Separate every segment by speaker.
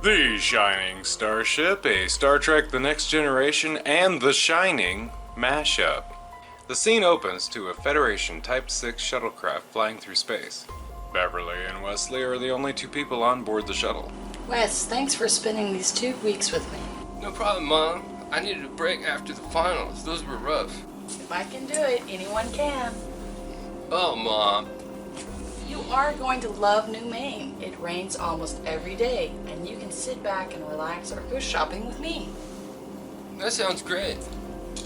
Speaker 1: The Shining Starship, a Star Trek The Next Generation and The Shining mashup. The scene opens to a Federation Type 6 shuttlecraft flying through space. Beverly and Wesley are the only two people on board the shuttle.
Speaker 2: Wes, thanks for spending these 2 weeks with me.
Speaker 3: No problem, Mom. I needed a break after the finals. Those were rough.
Speaker 2: If I can do it, anyone can.
Speaker 3: Oh, Mom.
Speaker 2: You are going to love New Maine. It rains almost every day, and you can sit back and relax or go shopping with me.
Speaker 3: That sounds great.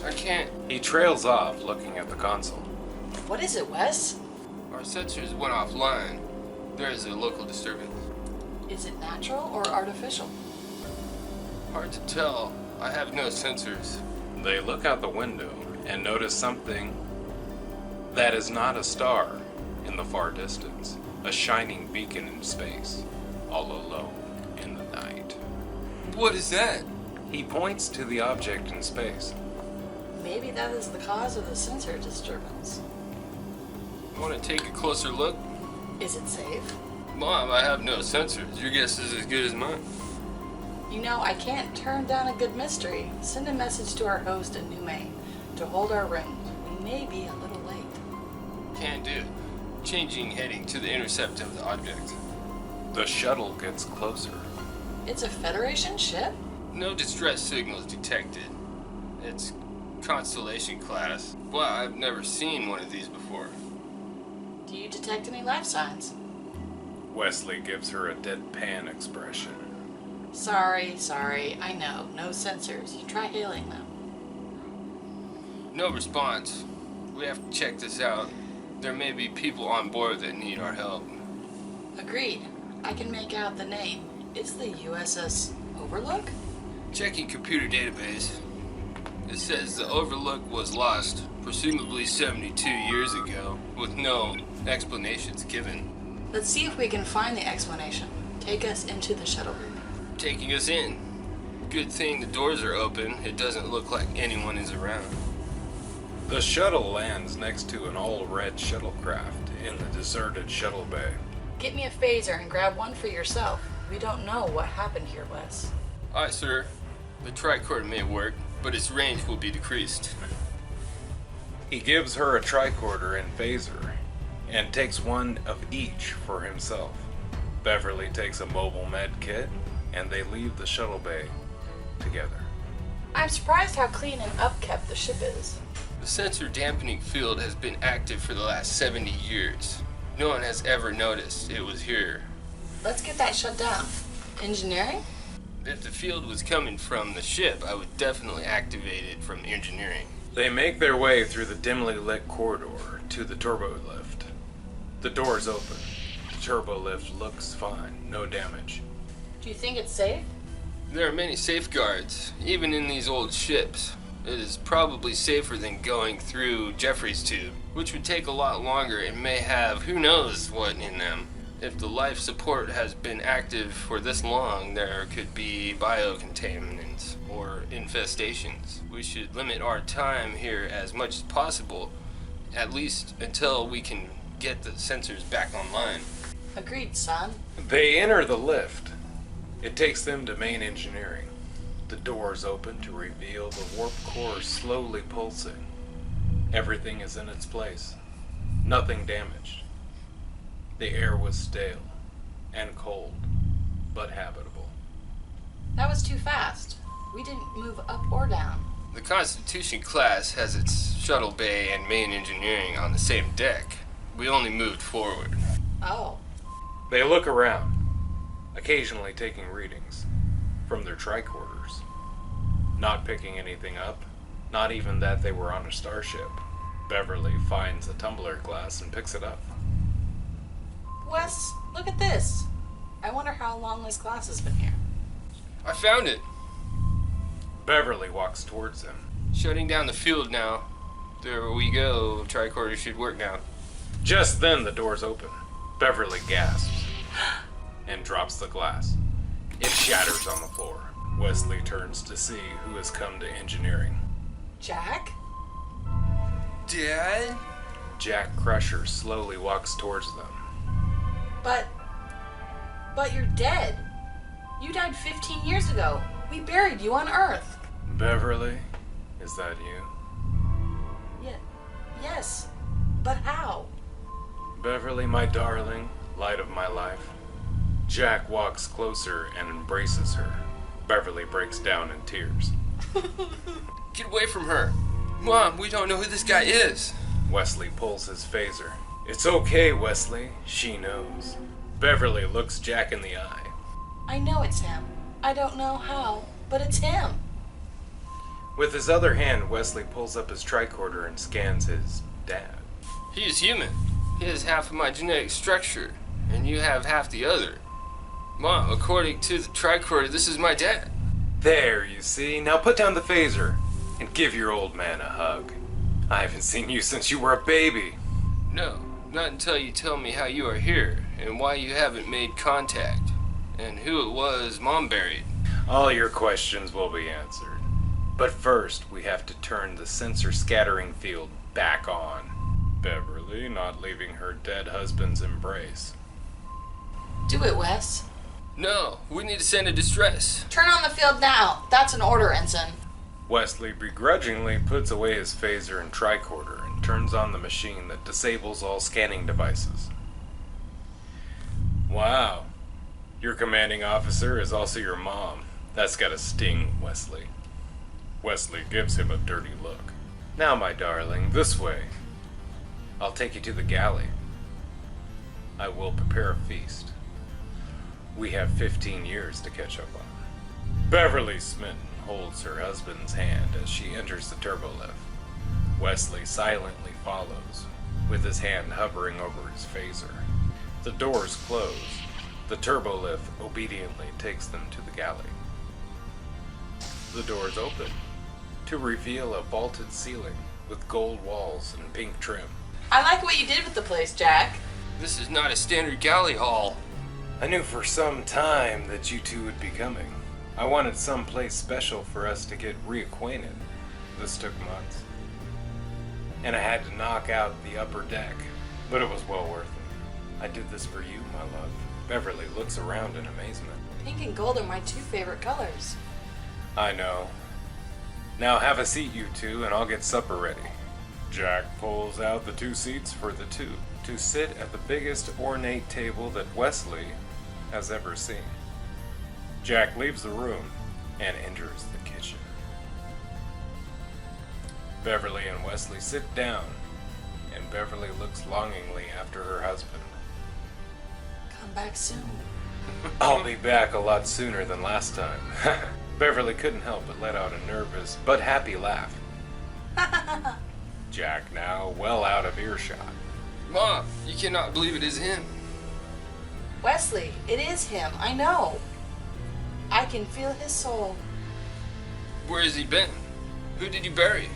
Speaker 3: I can't.
Speaker 1: He trails off, looking at the console.
Speaker 2: What is it, Wes?
Speaker 3: Our sensors went offline. There is a local disturbance.
Speaker 2: Is it natural or artificial?
Speaker 3: Hard to tell. I have no sensors.
Speaker 1: They look out the window and notice something that is not a star in the far distance. A shining beacon in space, all alone in the night.
Speaker 3: What is that?
Speaker 1: He points to the object in space.
Speaker 2: Maybe that is the cause of the sensor disturbance.
Speaker 3: Want to take a closer look?
Speaker 2: Is it safe?
Speaker 3: Mom, I have no sensors. Your guess is as good as mine.
Speaker 2: You know, I can't turn down a good mystery. Send a message to our host in New Maine to hold our rooms. We may be a little late.
Speaker 3: Can do. Changing heading to the intercept of the object.
Speaker 1: The shuttle gets closer.
Speaker 2: It's a Federation ship?
Speaker 3: No distress signals detected. It's Constellation class. Well, I've never seen one of these before.
Speaker 2: Do you detect any life signs?
Speaker 1: Wesley gives her a deadpan expression.
Speaker 2: Sorry, I know. No sensors. You try hailing them.
Speaker 3: No response. We have to check this out. There may be people on board that need our help.
Speaker 2: Agreed. I can make out the name. It's the USS Overlook?
Speaker 3: Checking computer database. It says the Overlook was lost, presumably 72 years ago, with no explanations given.
Speaker 2: Let's see if we can find the explanation. Take us into the shuttle.
Speaker 3: Taking us in. Good thing the doors are open. It doesn't look like anyone is around.
Speaker 1: The shuttle lands next to an all-red shuttlecraft in the deserted shuttle bay.
Speaker 2: Get me a phaser and grab one for yourself. We don't know what happened here, Wes.
Speaker 3: Aye, sir. The tricorder may work, but its range will be decreased.
Speaker 1: He gives her a tricorder and phaser, and takes one of each for himself. Beverly takes a mobile med kit, and they leave the shuttle bay together.
Speaker 2: I'm surprised how clean and upkept the ship is.
Speaker 3: The sensor dampening field has been active for the last 70 years. No one has ever noticed it was here.
Speaker 2: Let's get that shut down. Engineering?
Speaker 3: If the field was coming from the ship, I would definitely activate it from engineering.
Speaker 1: They make their way through the dimly lit corridor to the turbo lift. The doors open. The turbo lift looks fine, no damage.
Speaker 2: Do you think it's safe?
Speaker 3: There are many safeguards, even in these old ships. It is probably safer than going through Jeffrey's tube, which would take a lot longer and may have who knows what in them. If the life support has been active for this long, there could be biocontaminants or infestations. We should limit our time here as much as possible, at least until we can get the sensors back online.
Speaker 2: Agreed, son.
Speaker 1: They enter the lift. It takes them to main engineering. The doors open to reveal the warp core slowly pulsing. Everything is in its place. Nothing damaged. The air was stale and cold, but habitable.
Speaker 2: That was too fast. We didn't move up or down.
Speaker 3: The Constitution class has its shuttle bay and main engineering on the same deck. We only moved forward.
Speaker 2: Oh.
Speaker 1: They look around, occasionally taking readings from their tricorders. Not picking anything up, not even that they were on a starship. Beverly finds a tumbler glass and picks it up.
Speaker 2: Wes, look at this. I wonder how long this glass has been here.
Speaker 3: I found it.
Speaker 1: Beverly walks towards him.
Speaker 3: Shutting down the field now. There we go. Tricorder should work now.
Speaker 1: Just then the doors open. Beverly gasps and drops the glass. It shatters on the floor. Wesley turns to see who has come to engineering.
Speaker 2: Jack?
Speaker 3: Dad?
Speaker 1: Jack Crusher slowly walks towards them.
Speaker 2: But you're dead. You died 15 years ago. We buried you on Earth.
Speaker 1: Beverly, is that you?
Speaker 2: Yes. But how?
Speaker 1: Beverly, my darling, light of my life. Jack walks closer and embraces her. Beverly breaks down in tears.
Speaker 3: Get away from her. Mom, we don't know who this guy is.
Speaker 1: Wesley pulls his phaser. It's okay, Wesley. She knows. Beverly looks Jack in the eye.
Speaker 2: I know it's him. I don't know how, but it's him.
Speaker 1: With his other hand, Wesley pulls up his tricorder and scans his dad.
Speaker 3: He is human. He has half of my genetic structure, and you have half the other. Mom, according to the tricorder, this is my dad.
Speaker 1: There, you see. Now put down the phaser and give your old man a hug. I haven't seen you since you were a baby.
Speaker 3: No, not until you tell me how you are here, and why you haven't made contact, and who it was Mom buried.
Speaker 1: All your questions will be answered. But first, we have to turn the sensor scattering field back on. Beverly not leaving her dead husband's embrace.
Speaker 2: Do it, Wes.
Speaker 3: No, we need to send a distress.
Speaker 2: Turn on the field now. That's an order, Ensign.
Speaker 1: Wesley begrudgingly puts away his phaser and tricorder and turns on the machine that disables all scanning devices. Wow. Your commanding officer is also your mom. That's gotta sting, Wesley. Wesley gives him a dirty look. Now, my darling, this way. I'll take you to the galley. I will prepare a feast. We have 15 years to catch up on. Beverly Smitten holds her husband's hand as she enters the turbolift. Wesley silently follows, with his hand hovering over his phaser. The doors close. The turbolift obediently takes them to the galley. The doors open to reveal a vaulted ceiling with gold walls and pink trim.
Speaker 2: I like what you did with the place, Jack.
Speaker 3: This is not a standard galley hall.
Speaker 1: I knew for some time that you two would be coming. I wanted some place special for us to get reacquainted. This took months. And I had to knock out the upper deck, but it was well worth it. I did this for you, my love. Beverly looks around in amazement.
Speaker 2: Pink and gold are my two favorite colors.
Speaker 1: I know. Now have a seat, you two, and I'll get supper ready. Jack pulls out the 2 seats for the two to sit at the biggest ornate table that Wesley has ever seen. Jack leaves the room and enters the kitchen. Beverly and Wesley sit down, and Beverly looks longingly after her husband.
Speaker 2: Come back soon.
Speaker 1: I'll be back a lot sooner than last time. Beverly couldn't help but let out a nervous but happy laugh. Jack now well out of earshot.
Speaker 3: Mom, you cannot believe it is him.
Speaker 2: Wesley, it is him. I know. I can feel his soul.
Speaker 3: Where has he been? Who did you bury?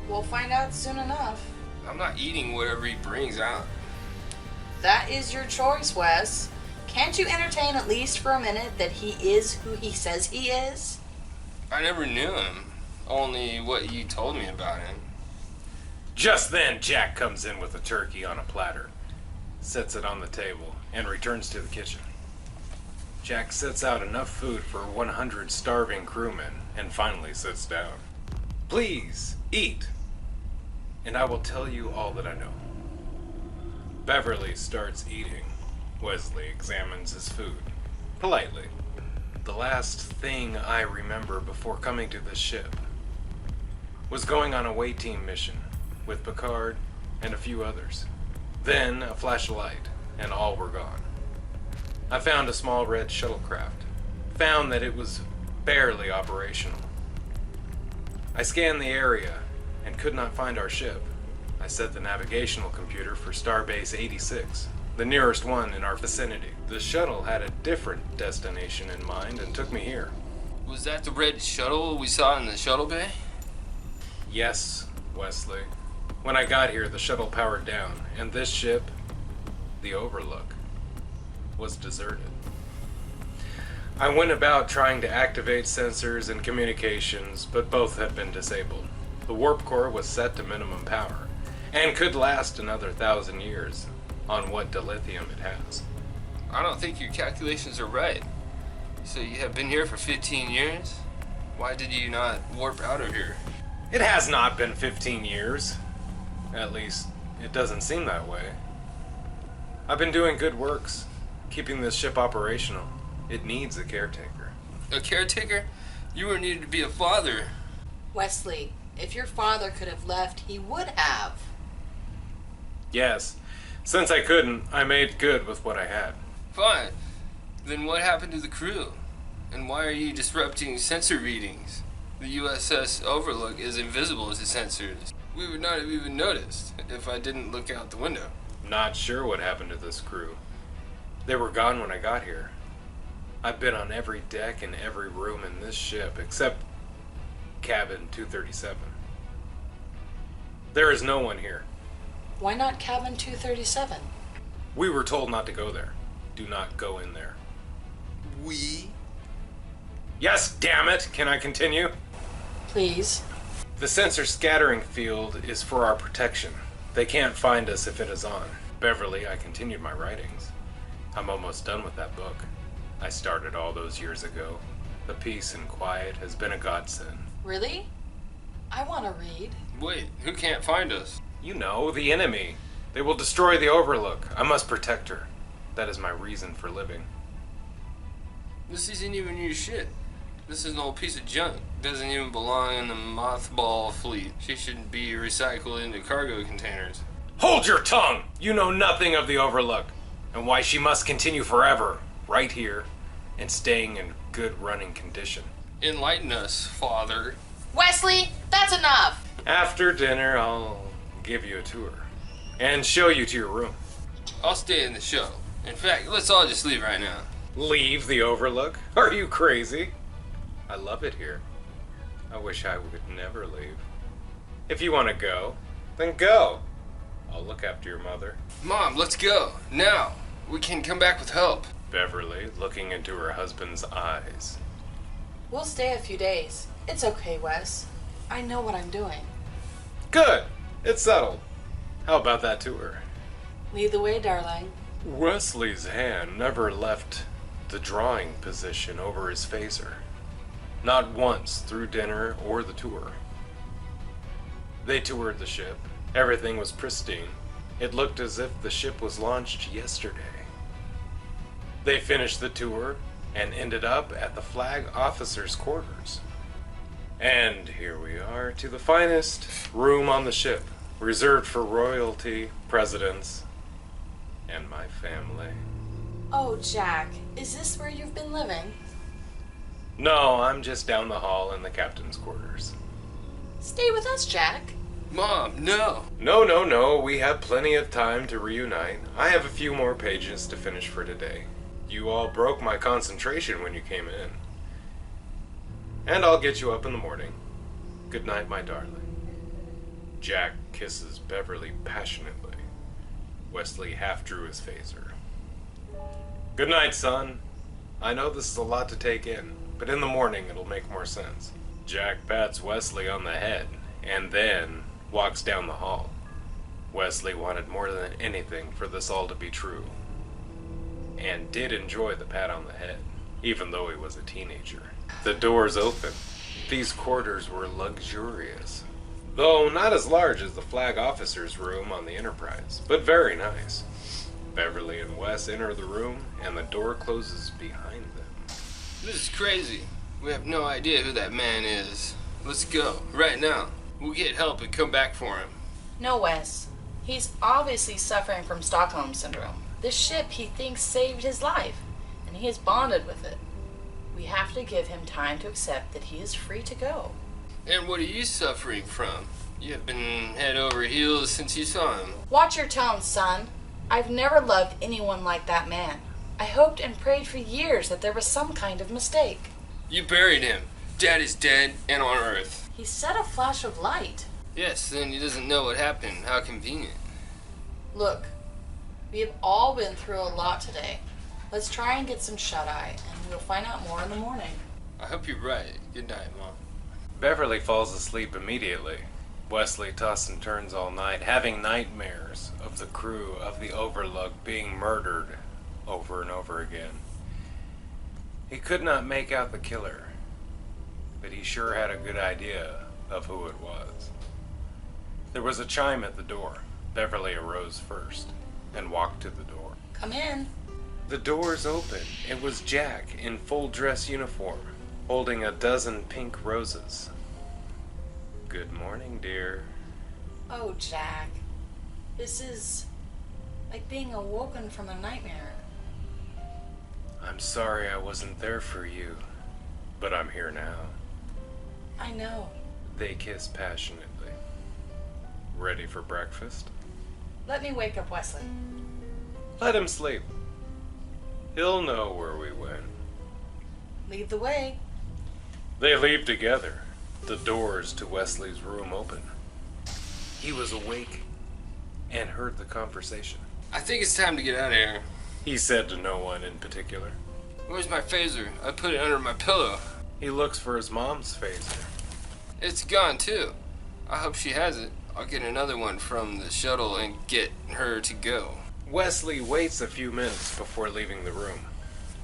Speaker 2: We'll find out soon enough.
Speaker 3: I'm not eating whatever he brings out.
Speaker 2: That is your choice, Wes. Can't you entertain at least for a minute that he is who he says he is?
Speaker 3: I never knew him. Only what you told me about him.
Speaker 1: Just then, Jack comes in with a turkey on a platter, sets it on the table, and returns to the kitchen. Jack sets out enough food for 100 starving crewmen and finally sits down. Please, eat, and I will tell you all that I know. Beverly starts eating. Wesley examines his food, politely. The last thing I remember before coming to this ship was going on a away team mission with Picard and a few others. Then a flash of light, and all were gone. I found a small red shuttlecraft, found that it was barely operational. I scanned the area and could not find our ship. I set the navigational computer for Starbase 86, the nearest one in our vicinity. The shuttle had a different destination in mind and took me here.
Speaker 3: Was that the red shuttle we saw in the shuttle bay?
Speaker 1: Yes, Wesley. When I got here, the shuttle powered down, and this ship, the Overlook, was deserted. I went about trying to activate sensors and communications, but both had been disabled. The warp core was set to minimum power, and could last another 1,000 years on what dilithium it has.
Speaker 3: I don't think your calculations are right. So you have been here for 15 years? Why did you not warp out of here?
Speaker 1: It has not been 15 years. At least, it doesn't seem that way. I've been doing good works, keeping this ship operational. It needs a caretaker.
Speaker 3: A caretaker? You were needed to be a father.
Speaker 2: Wesley, if your father could have left, he would have.
Speaker 1: Yes. Since I couldn't, I made good with what I had.
Speaker 3: Fine. Then what happened to the crew? And why are you disrupting sensor readings? The USS Overlook is invisible to sensors. We would not have even noticed if I didn't look out the window.
Speaker 1: Not sure what happened to this crew. They were gone when I got here. I've been on every deck and every room in this ship except cabin 237. There is no one here.
Speaker 2: Why not cabin 237?
Speaker 1: We were told not to go there. Do not go in there.
Speaker 3: We?
Speaker 1: Yes, damn it! Can I continue?
Speaker 2: Please.
Speaker 1: The sensor scattering field is for our protection. They can't find us if it is on. Beverly, I continued my writings. I'm almost done with that book. I started all those years ago. The peace and quiet has been a godsend.
Speaker 2: Really? I want to read.
Speaker 3: Wait, who can't find us?
Speaker 1: You know, the enemy. They will destroy the Overlook. I must protect her. That is my reason for living.
Speaker 3: This isn't even your shit. This is an old piece of junk. Doesn't even belong in the mothball fleet. She should be recycled into cargo containers.
Speaker 1: Hold your tongue! You know nothing of the Overlook, and why she must continue forever, right here, and staying in good running condition.
Speaker 3: Enlighten us, father.
Speaker 2: Wesley, that's enough!
Speaker 1: After dinner, I'll give you a tour, and show you to your room.
Speaker 3: I'll stay in the show. In fact, let's all just leave right now.
Speaker 1: Leave the Overlook? Are you crazy? I love it here. I wish I would never leave. If you want to go, then go. I'll look after your mother.
Speaker 3: Mom, let's go. Now. We can come back with help.
Speaker 1: Beverly, looking into her husband's eyes.
Speaker 2: We'll stay a few days. It's okay, Wes. I know what I'm doing.
Speaker 1: Good. It's settled. How about that tour?
Speaker 2: Lead the way, darling.
Speaker 1: Wesley's hand never left the drawing position over his phaser. Not once through dinner or the tour. They toured the ship. Everything was pristine. It looked as if the ship was launched yesterday. They finished the tour and ended up at the flag officer's quarters. And here we are to the finest room on the ship, reserved for royalty, presidents, and my family.
Speaker 2: Oh, Jack, is this where you've been living?
Speaker 1: No, I'm just down the hall in the captain's quarters.
Speaker 2: Stay with us, Jack.
Speaker 3: Mom, no.
Speaker 1: No, we have plenty of time to reunite. I have a few more pages to finish for today. You all broke my concentration when you came in. And I'll get you up in the morning. Good night, my darling. Jack kisses Beverly passionately. Wesley half drew his phaser. Good night, son. I know this is a lot to take in, but in the morning it'll make more sense. Jack pats Wesley on the head, and then walks down the hall. Wesley wanted more than anything for this all to be true, and did enjoy the pat on the head, even though he was a teenager. The doors opened. These quarters were luxurious, though not as large as the flag officer's room on the Enterprise, but very nice. Beverly and Wes enter the room, and the door closes behind them.
Speaker 3: This is crazy. We have no idea who that man is. Let's go, right now. We'll get help and come back for him.
Speaker 2: No, Wes. He's obviously suffering from Stockholm Syndrome. This ship, he thinks, saved his life, and he is bonded with it. We have to give him time to accept that he is free to go.
Speaker 3: And what are you suffering from? You have been head over heels since you saw him.
Speaker 2: Watch your tone, son. I've never loved anyone like that man. I hoped and prayed for years that there was some kind of mistake.
Speaker 3: You buried him. Dad is dead and on Earth.
Speaker 2: He said a flash of light.
Speaker 3: Yes, then he doesn't know what happened. How convenient.
Speaker 2: Look, we have all been through a lot today. Let's try and get some shut-eye, and we'll find out more in the morning.
Speaker 3: I hope you're right. Good night, Mom.
Speaker 1: Beverly falls asleep immediately. Wesley tosses and turns all night, having nightmares of the crew of the Overlook being murdered over and over again. He could not make out the killer, but he sure had a good idea of who it was. There was a chime at the door. Beverly arose first and walked to the door.
Speaker 2: Come in.
Speaker 1: The doors opened. It was Jack in full dress uniform, holding a dozen pink roses. Good morning, dear.
Speaker 2: Oh, Jack. This is like being awoken from a nightmare.
Speaker 1: I'm sorry I wasn't there for you, but I'm here now.
Speaker 2: I know.
Speaker 1: They kiss passionately. Ready for breakfast?
Speaker 2: Let me wake up Wesley.
Speaker 1: Let him sleep. He'll know where we went.
Speaker 2: Lead the way.
Speaker 1: They leave together. The doors to Wesley's room open. He was awake and heard the conversation.
Speaker 3: I think it's time to get out of here.
Speaker 1: He said to no one in particular.
Speaker 3: Where's my phaser? I put it under my pillow.
Speaker 1: He looks for his mom's phaser.
Speaker 3: It's gone too. I hope she has it. I'll get another one from the shuttle and get her to go.
Speaker 1: Wesley waits a few minutes before leaving the room.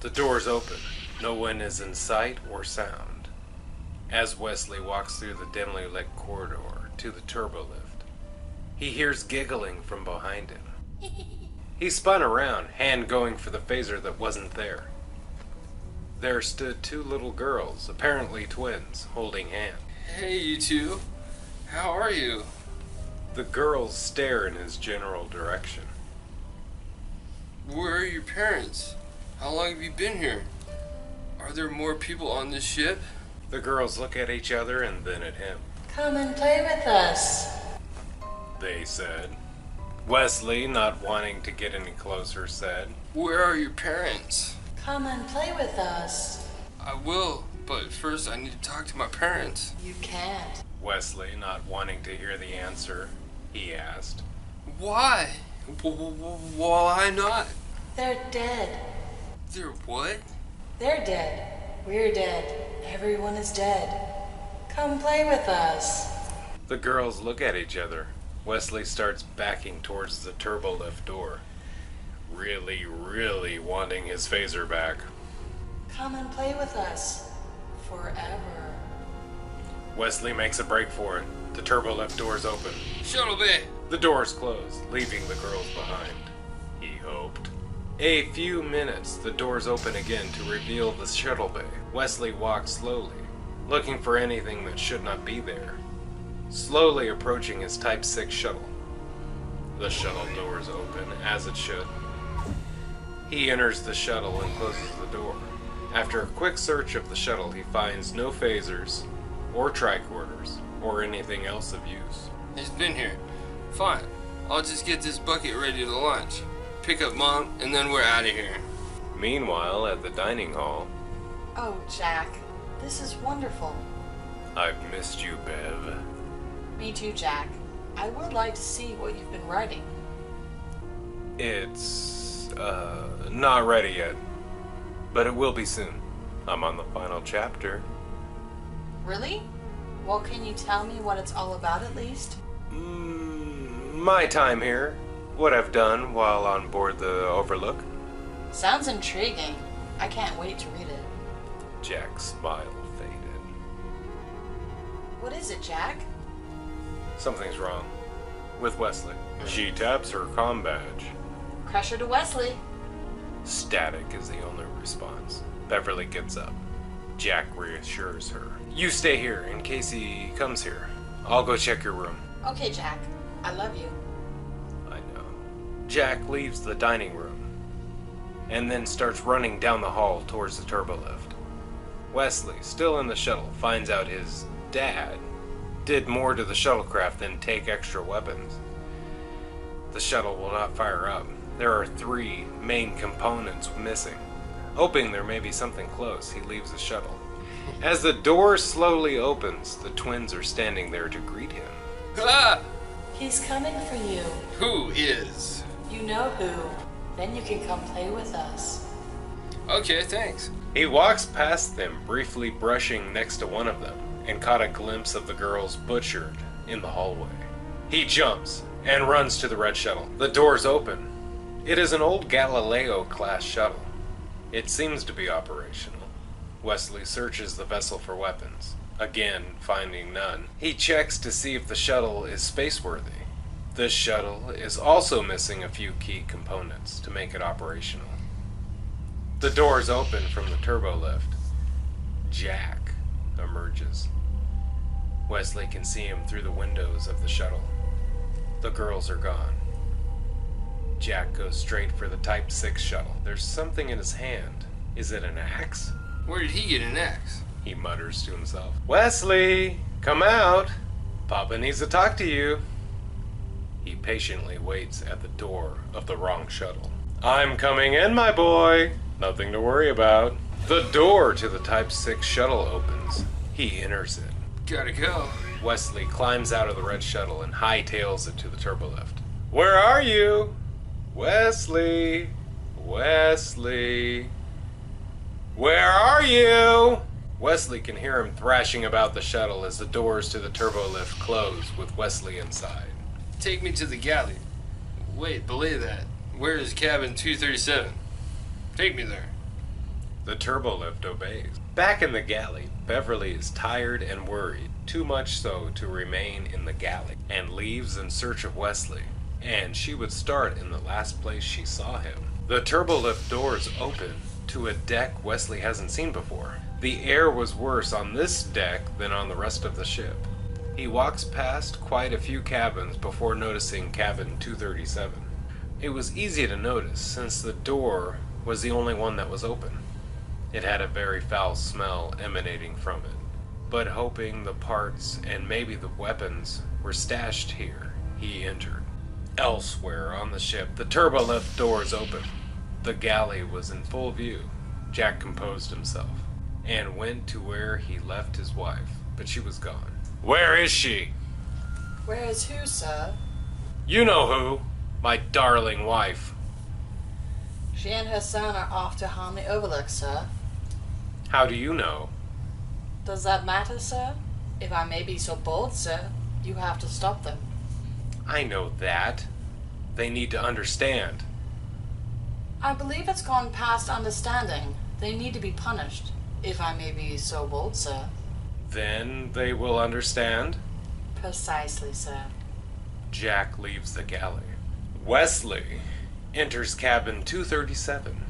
Speaker 1: The doors open. No one is in sight or sound. As Wesley walks through the dimly lit corridor to the turbo lift, he hears giggling from behind him. He spun around, hand going for the phaser that wasn't there. There stood two little girls, apparently twins, holding hands.
Speaker 3: Hey, you two. How are you?
Speaker 1: The girls stare in his general direction.
Speaker 3: Where are your parents? How long have you been here? Are there more people on this ship?
Speaker 1: The girls look at each other and then at him.
Speaker 2: Come and play with us.
Speaker 1: They said. Wesley, not wanting to get any closer, said,
Speaker 3: Where are your parents?
Speaker 2: Come and play with us.
Speaker 3: I will, but first I need to talk to my parents.
Speaker 2: You can't.
Speaker 1: Wesley, not wanting to hear the answer, he asked.
Speaker 3: Why? Why not?
Speaker 2: They're dead.
Speaker 3: They're what?
Speaker 2: They're dead. We're dead. Everyone is dead. Come play with us.
Speaker 1: The girls look at each other. Wesley starts backing towards the turbo lift door, really wanting his phaser back.
Speaker 2: Come and play with us. Forever.
Speaker 1: Wesley makes a break for it. The turbo lift doors open.
Speaker 3: Shuttle bay.
Speaker 1: The doors close, leaving the girls behind. He hoped. A few minutes, the doors open again to reveal the shuttle bay. Wesley walks slowly, looking for anything that should not be there. Slowly approaching his Type 6 shuttle. The shuttle doors open, as it should. He enters the shuttle and closes the door. After a quick search of the shuttle, he finds no phasers, or tricorders, or anything else of use.
Speaker 3: He's been here. Fine. I'll just get this bucket ready to launch. Pick up Mom, and then we're out of here.
Speaker 1: Meanwhile, at the dining hall,
Speaker 2: Oh, Jack. This is wonderful.
Speaker 1: I've missed you, Bev.
Speaker 2: Me too, Jack. I would like to see what you've been writing.
Speaker 1: It's, not ready yet. But it will be soon. I'm on the final chapter.
Speaker 2: Really? Well, can you tell me what it's all about at least?
Speaker 1: My time here. What I've done while on board the Overlook.
Speaker 2: Sounds intriguing. I can't wait to read it.
Speaker 1: Jack's smile faded.
Speaker 2: What is it, Jack?
Speaker 1: Something's wrong. With Wesley. She taps her comm badge.
Speaker 2: Crusher to Wesley.
Speaker 1: Static is the only response. Beverly gets up. Jack reassures her. You stay here in case he comes here. I'll go check your room.
Speaker 2: Okay, Jack. I love you.
Speaker 1: I know. Jack leaves the dining room and then starts running down the hall towards the turbo lift. Wesley, still in the shuttle, finds out his dad did more to the shuttlecraft than take extra weapons. The shuttle will not fire up. There are 3 main components missing. Hoping there may be something close, he leaves the shuttle. As the door slowly opens, the twins are standing there to greet him.
Speaker 3: Ah!
Speaker 2: He's coming for you.
Speaker 3: Who is?
Speaker 2: You know who. Then you can come play with us.
Speaker 3: Okay, thanks.
Speaker 1: He walks past them, briefly brushing next to one of them, and caught a glimpse of the girls butchered in the hallway. He jumps and runs to the red shuttle. The doors open, It is an old Galileo-class shuttle. It seems to be operational. Wesley searches the vessel for weapons, again finding none. He checks to see if the shuttle is spaceworthy. This shuttle is also missing a few key components to make it operational. The doors open from the turbo lift. Jack emerges. Wesley can see him through the windows of the shuttle. The girls are gone. Jack goes straight for the Type 6 shuttle. There's something in his hand. Is it an axe?
Speaker 3: Where did he get an axe?
Speaker 1: He mutters to himself. Wesley, come out. Papa needs to talk to you. He patiently waits at the door of the wrong shuttle. I'm coming in, my boy. Nothing to worry about. The door to the Type 6 shuttle opens. He enters it.
Speaker 3: Gotta go.
Speaker 1: Wesley climbs out of the red shuttle and hightails it to the turbolift. Where are you? Wesley! Wesley! Where are you? Wesley can hear him thrashing about the shuttle as the doors to the turbolift close with Wesley inside.
Speaker 3: Take me to the galley. Wait, belay that. Where is cabin 237? Take me there.
Speaker 1: The turbolift obeys. Back in the galley, Beverly is tired and worried, too much so to remain in the galley, and leaves in search of Wesley. And she would start in the last place she saw him. The turbolift doors open to a deck Wesley hasn't seen before. The air was worse on this deck than on the rest of the ship. He walks past quite a few cabins before noticing cabin 237. It was easy to notice since the door was the only one that was open. It had a very foul smell emanating from it. But hoping the parts and maybe the weapons were stashed here, he entered. Elsewhere on the ship, the turbolift doors open. The galley was in full view. Jack composed himself and went to where he left his wife, but she was gone. Where is she?
Speaker 2: Where is who, sir?
Speaker 1: You know who. My darling wife.
Speaker 2: She and her son are off to harm the Overlook, sir.
Speaker 1: How do you know?
Speaker 2: Does that matter, sir? If I may be so bold, sir, you have to stop them.
Speaker 1: I know that. They need to understand.
Speaker 2: I believe it's gone past understanding. They need to be punished, if I may be so bold, sir.
Speaker 1: Then they will understand?
Speaker 2: Precisely, sir.
Speaker 1: Jack leaves the galley. Wesley enters cabin 237.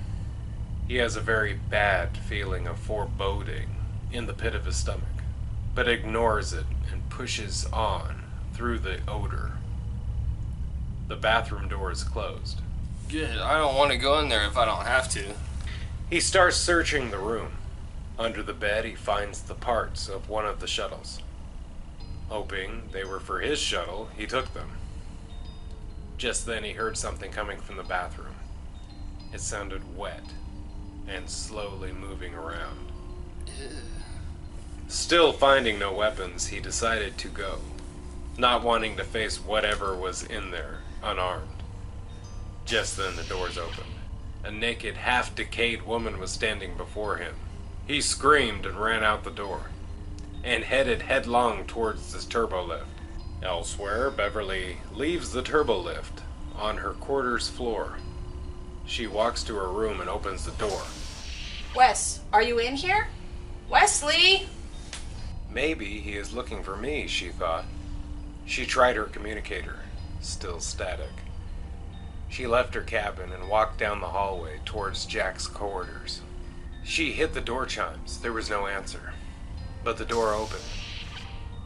Speaker 1: He has a very bad feeling of foreboding in the pit of his stomach, but ignores it and pushes on through the odor. The bathroom door is closed.
Speaker 3: Good, I don't want to go in there if I don't have to.
Speaker 1: He starts searching the room. Under the bed, he finds the parts of one of the shuttles. Hoping they were for his shuttle, he took them. Just then he heard something coming from the bathroom. It sounded wet and slowly moving around. Still finding no weapons, he decided to go, not wanting to face whatever was in there unarmed. Just then the doors opened. A naked, half-decayed woman was standing before him. He screamed and ran out the door, and headed headlong towards the turbolift. Elsewhere, Beverly leaves the turbolift on her quarters floor. She walks to her room and opens the door.
Speaker 2: Wes, are you in here? Wesley!
Speaker 1: Maybe he is looking for me, she thought. She tried her communicator, still static. She left her cabin and walked down the hallway towards Jack's quarters. She hit the door chimes. There was no answer. But the door opened.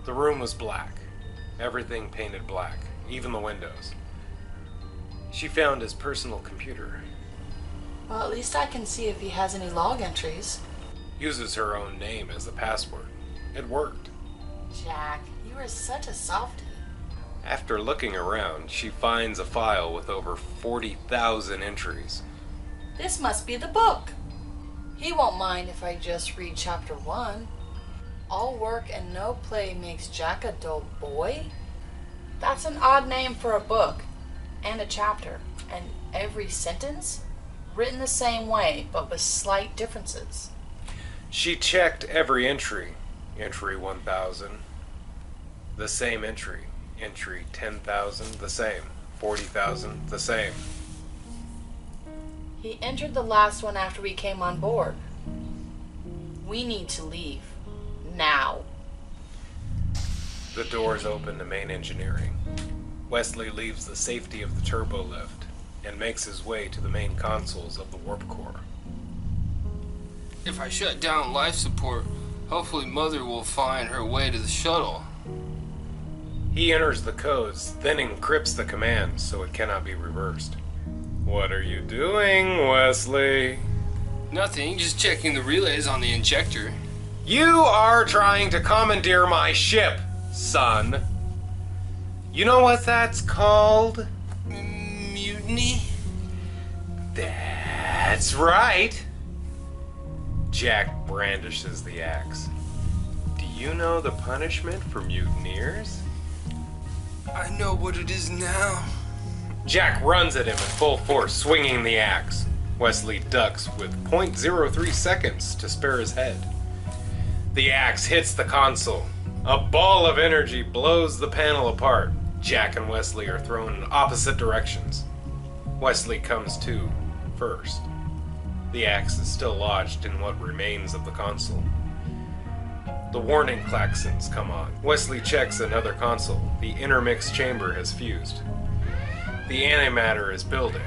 Speaker 1: The room was black. Everything painted black, even the windows. She found his personal computer.
Speaker 2: Well, at least I can see if he has any log entries.
Speaker 1: Uses her own name as the password. It worked.
Speaker 2: Jack, you are such a softie.
Speaker 1: After looking around, she finds a file with over 40,000 entries.
Speaker 2: This must be the book. He won't mind if I just read chapter 1. All work and no play makes Jack a dull boy? That's an odd name for a book. And a chapter. And every sentence? Written the same way, but with slight differences.
Speaker 1: She checked every entry. Entry 1,000. The same entry. Entry 10,000. The same. 40,000. The same.
Speaker 2: He entered the last one after we came on board. We need to leave. Now.
Speaker 1: The doors open to main engineering. Wesley leaves the safety of the turbo lift and makes his way to the main consoles of the warp core.
Speaker 3: If I shut down life support, hopefully Mother will find her way to the shuttle.
Speaker 1: He enters the codes, then encrypts the command so it cannot be reversed. What are you doing, Wesley?
Speaker 3: Nothing, just checking the relays on the injector.
Speaker 1: You are trying to commandeer my ship, son. You know what that's called?
Speaker 3: Mutiny?
Speaker 1: That's right. Jack brandishes the axe. Do you know the punishment for mutineers?
Speaker 3: I know what it is now.
Speaker 1: Jack runs at him in full force, swinging the axe. Wesley ducks with .03 seconds to spare his head. The axe hits the console. A ball of energy blows the panel apart. Jack and Wesley are thrown in opposite directions. Wesley comes to first. The axe is still lodged in what remains of the console. The warning klaxons come on. Wesley checks another console. The intermix chamber has fused. The antimatter is building.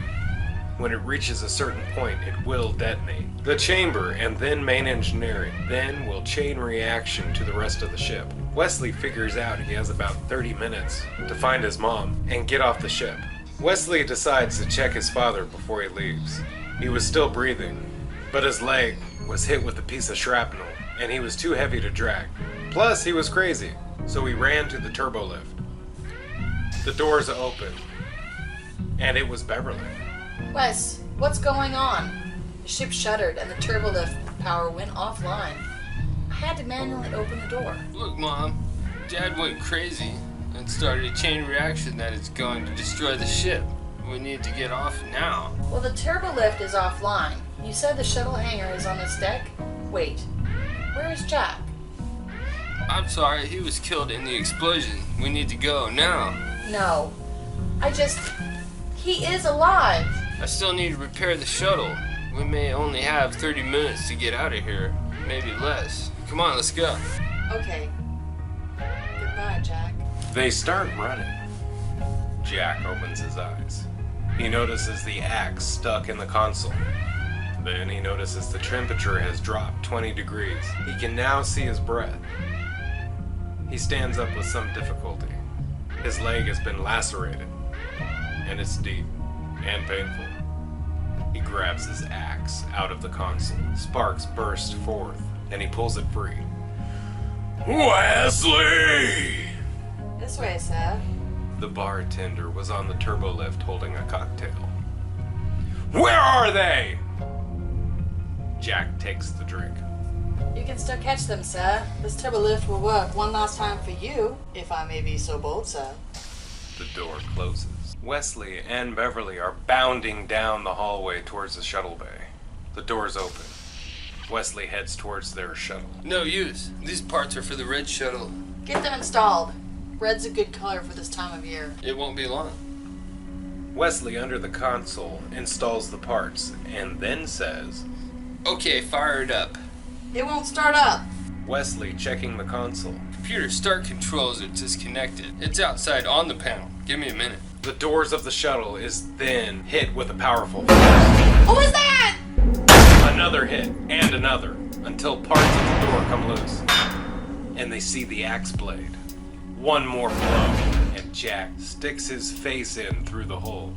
Speaker 1: When it reaches a certain point, it will detonate. The chamber and then main engineering then will chain reaction to the rest of the ship. Wesley figures out he has about 30 minutes to find his mom and get off the ship. Wesley decides to check his father before he leaves. He was still breathing, but his leg was hit with a piece of shrapnel and he was too heavy to drag. Plus, he was crazy, so he ran to the turbo lift. The doors opened, and it was Beverly.
Speaker 2: Wes, what's going on? The ship shuddered and the turbolift power went offline. I had to manually open the door.
Speaker 3: Look, Mom, Dad went crazy and started a chain reaction that is going to destroy the ship. We need to get off now.
Speaker 2: Well, the turbolift is offline. You said the shuttle hangar is on this deck? Wait, where is Jack?
Speaker 3: I'm sorry, he was killed in the explosion. We need to go now.
Speaker 2: No, he is alive.
Speaker 3: I still need to repair the shuttle. We may only have 30 minutes to get out of here. Maybe less. Come on, let's go.
Speaker 2: Okay. Goodbye, Jack.
Speaker 1: They start running. Jack opens his eyes. He notices the axe stuck in the console. Then he notices the temperature has dropped 20 degrees. He can now see his breath. He stands up with some difficulty. His leg has been lacerated, and it's deep and painful. He grabs his axe out of the console. Sparks burst forth, and he pulls it free. Wesley!
Speaker 2: This way, sir.
Speaker 1: The bartender was on the turbo lift holding a cocktail. Where are they? Jack takes the drink.
Speaker 2: You can still catch them, sir. This turbolift will work one last time for you, if I may be so bold, sir.
Speaker 1: The door closes. Wesley and Beverly are bounding down the hallway towards the shuttle bay. The doors open. Wesley heads towards their shuttle.
Speaker 3: No use. These parts are for the red shuttle.
Speaker 2: Get them installed. Red's a good color for this time of year.
Speaker 3: It won't be long.
Speaker 1: Wesley, under the console, installs the parts and then says,
Speaker 3: Okay, fire it up.
Speaker 2: It won't start up.
Speaker 1: Wesley, checking the console.
Speaker 3: Computer start controls are disconnected. It's outside on the panel. Give me a minute.
Speaker 1: The doors of the shuttle is then hit with a powerful force.
Speaker 2: What was that?
Speaker 1: Another hit, and another, until parts of the door come loose. And they see the axe blade. One more blow, and Jack sticks his face in through the hole.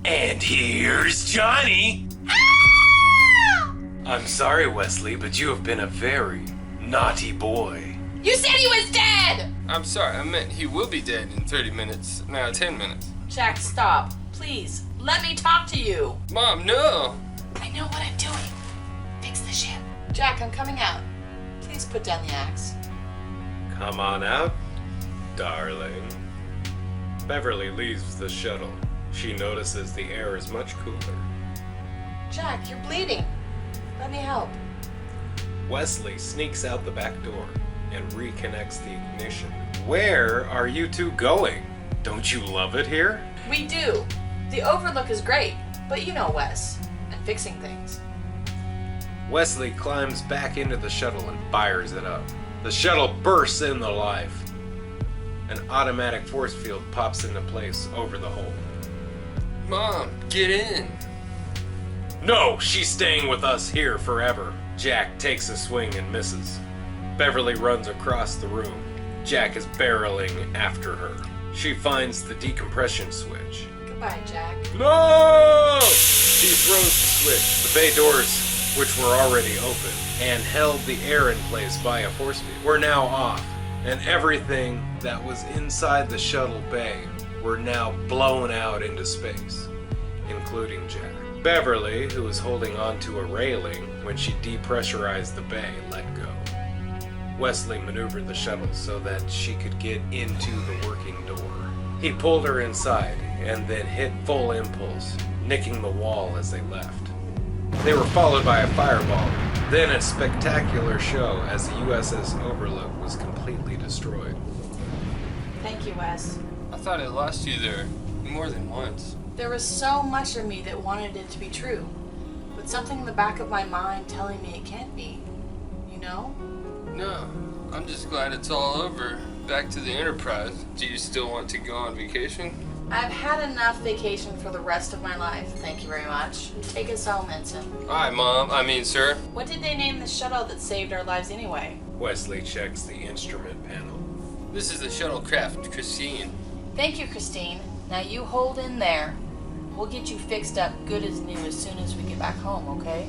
Speaker 1: And here's Johnny! I'm sorry, Wesley, but you have been a very naughty boy.
Speaker 2: You said he was dead!
Speaker 3: I'm sorry, I meant he will be dead in 30 minutes. Now 10 minutes.
Speaker 2: Jack, stop. Please, let me talk to you.
Speaker 3: Mom, no!
Speaker 2: I know what I'm doing. Fix the ship. Jack, I'm coming out. Please put down the axe.
Speaker 1: Come on out, darling. Beverly leaves the shuttle. She notices the air is much cooler.
Speaker 2: Jack, you're bleeding. Let me help.
Speaker 1: Wesley sneaks out the back door and reconnects the ignition. Where are you two going? Don't you love it here?
Speaker 2: We do. The Overlook is great, but you know, Wes, fixing things.
Speaker 1: Wesley climbs back into the shuttle and fires it up. The shuttle bursts into life. An automatic force field pops into place over the hole.
Speaker 3: Mom, get in.
Speaker 1: No, she's staying with us here forever. Jack takes a swing and misses. Beverly runs across the room. Jack is barreling after her. She finds the decompression switch.
Speaker 2: Goodbye, Jack.
Speaker 1: No! She throws the switch. The bay doors, which were already open and held the air in place by a force field, were now off. And everything that was inside the shuttle bay were now blown out into space, including Jack. Beverly, who was holding onto a railing when she depressurized the bay, let go. Wesley maneuvered the shuttle so that she could get into the working door. He pulled her inside and then hit full impulse, nicking the wall as they left. They were followed by a fireball, then a spectacular show as the USS Overlook was completely destroyed.
Speaker 2: Thank you, Wes.
Speaker 3: I thought I lost you there more than once.
Speaker 2: There was so much of me that wanted it to be true, but something in the back of my mind telling me it can't be. You know?
Speaker 3: No, I'm just glad it's all over. Back to the Enterprise. Do you still want to go on vacation?
Speaker 2: I've had enough vacation for the rest of my life, thank you very much. Take us home, Ensign.
Speaker 3: Hi, Mom. I mean, sir.
Speaker 2: What did they name the shuttle that saved our lives anyway?
Speaker 1: Wesley checks the instrument panel.
Speaker 3: This is the shuttlecraft, Christine.
Speaker 2: Thank you, Christine. Now you hold in there. We'll get you fixed up good as new as soon as we get back home, okay?